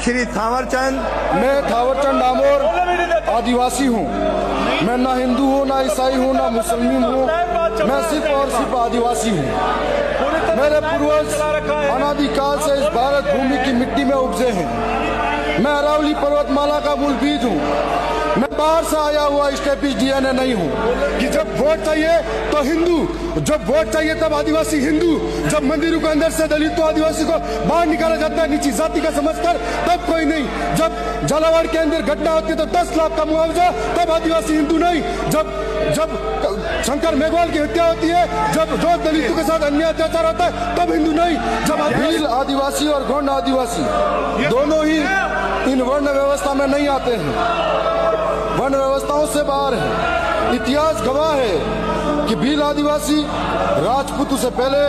श्री थावरचंद। मैं थावरचंद डामोर आदिवासी हूँ। मैं ना हिंदू हूँ, ना ईसाई हूँ, ना मुसलमान हूँ। मैं सिर्फ और सिर्फ आदिवासी हूँ। मेरे पूर्वज अनादिकाल से इस भारत भूमि की मिट्टी में उपजे हैं। मैं अरावली पर्वतमाला का मूल बीज हूँ। मैं बाहर से आया हुआ स्टेपिश डीएनए नहीं हूँ कि जब वोट चाहिए तो हिंदू, जब वोट चाहिए तब आदिवासी हिंदू, जब मंदिरों के अंदर से दलित तो आदिवासी को बाहर निकाला जाता है नीची जाति का समझकर, तब कोई नहीं। जब झालावाड़ के अंदर घटना होती है तो 10 लाख का मुआवजा, तब आदिवासी हिंदू नहीं। जब शंकर मेघवाल की हत्या होती है, जब जो दलितों के साथ अन्याय अत्याचार होता है, तब हिंदू नहीं। जब भील आदिवासी और गौंड आदिवासी दोनों ही इन वर्ण व्यवस्था में नहीं आते हैं, वर्ण व्यवस्थाओं से बाहर है। इतिहास गवाह है कि भील आदिवासी राजपूतों से पहले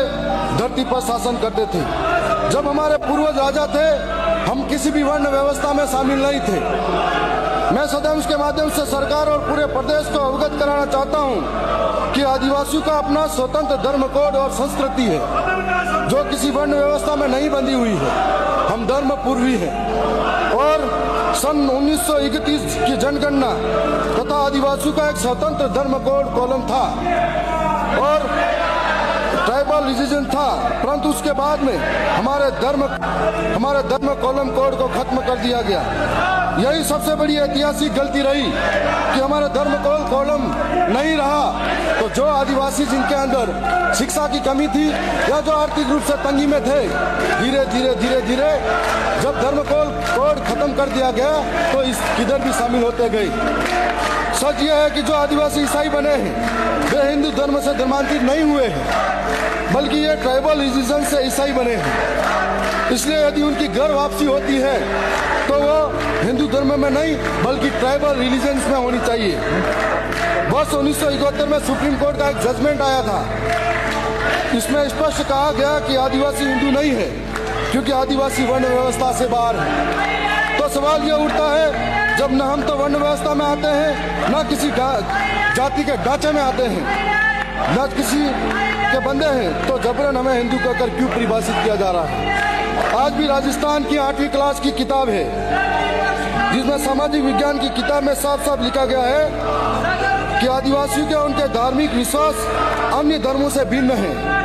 धरती पर शासन करते थे। जब हमारे पूर्वज राजा थे, हम किसी भी वर्ण व्यवस्था में शामिल नहीं थे। मैं सदैव इसके माध्यम से सरकार और पूरे प्रदेश को अवगत कराना चाहता हूं कि आदिवासियों का अपना स्वतंत्र धर्म कोड और संस्कृति है, जो किसी वर्ण व्यवस्था में नहीं बंधी हुई है। हम धर्म पूर्वी हैं और सन 1931 की जनगणना तथा आदिवासियों का एक स्वतंत्र धर्म कोड कॉलम था और ट्राइबल रिलीजन था, परंतु उसके बाद में हमारे धर्म कॉलम कोड को खत्म कर दिया गया। यही सबसे बड़ी ऐतिहासिक गलती रही कि हमारा धर्म कॉलम नहीं रहा, तो जो आदिवासी जिनके अंदर शिक्षा की कमी थी या जो आर्थिक रूप से तंगी में थे, धीरे धीरे जब धर्म कोड खत्म कर दिया गया तो इस किधर भी शामिल होते गए। सच यह है कि जो आदिवासी ईसाई बने हैं वे हिंदू धर्म से धर्मांतरित नहीं हुए हैं, बल्कि ये ट्राइबल रिलीजन से ईसाई बने हैं। इसलिए यदि उनकी घर वापसी होती है तो वो हिंदू धर्म में नहीं बल्कि ट्राइबल रिलीजन्स में होनी चाहिए। वर्ष 1971 में सुप्रीम कोर्ट का एक जजमेंट आया था। इसमें स्पष्ट कहा गया कि आदिवासी हिंदू नहीं है क्योंकि आदिवासी वर्ण व्यवस्था से बाहर है। तो सवाल ये उठता है, जब न हम तो वर्ण व्यवस्था में आते हैं, न किसी जाति के ढांचे में आते हैं, न किसी के बंदे हैं, तो जबरन हमें हिंदू कहकर क्यों परिभाषित किया जा रहा है। आज भी राजस्थान की 8वीं क्लास की किताब है जिसमें सामाजिक विज्ञान की किताब में साफ साफ लिखा गया है कि आदिवासियों के उनके धार्मिक विश्वास अन्य धर्मों से भिन्न है।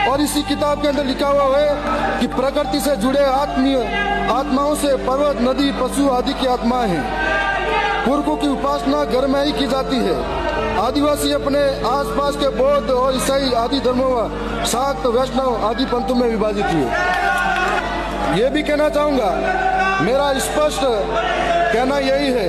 और इसी किताब के अंदर लिखा हुआ है कि प्रकृति से जुड़े आत्माओं से पर्वत, नदी, पशु आदि की आत्माएं हैं। पुरखों की उपासना घर में ही की जाती है। आदिवासी अपने आसपास के बौद्ध और ईसाई आदि धर्मों व शाक्त, वैष्णव आदि पंथों में विभाजित हुए। ये भी कहना चाहूँगा, मेरा स्पष्ट कहना यही है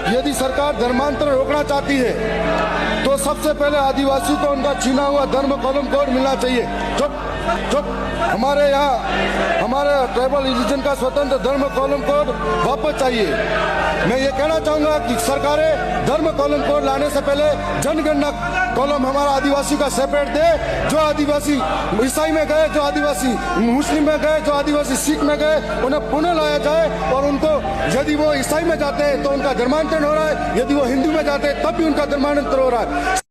कि यदि सरकार धर्मांतरण रोकना चाहती है तो सबसे पहले आदिवासियों को उनका छीना हुआ धर्म कॉलम कोड मिलना चाहिए। चुप हमारे यहाँ हमारे ट्राइबल रिलीजन का स्वतंत्र धर्म कॉलम कोड वापस चाहिए। मैं ये कहना चाहूँगा कि सरकारें धर्म कॉलम कोड लाने से पहले जनगणना कॉलम हमारा आदिवासी का सेपरेट दे। जो आदिवासी ईसाई में गए, जो आदिवासी मुस्लिम में गए, जो आदिवासी सिख में गए, उन्हें पुनः लाया जाए और उनको यदि वो ईसाई में जाते हैं तो उनका धर्मांतरण हो रहा है, यदि वो हिंदू में जाते हैं तब भी उनका धर्मांतरण हो रहा है।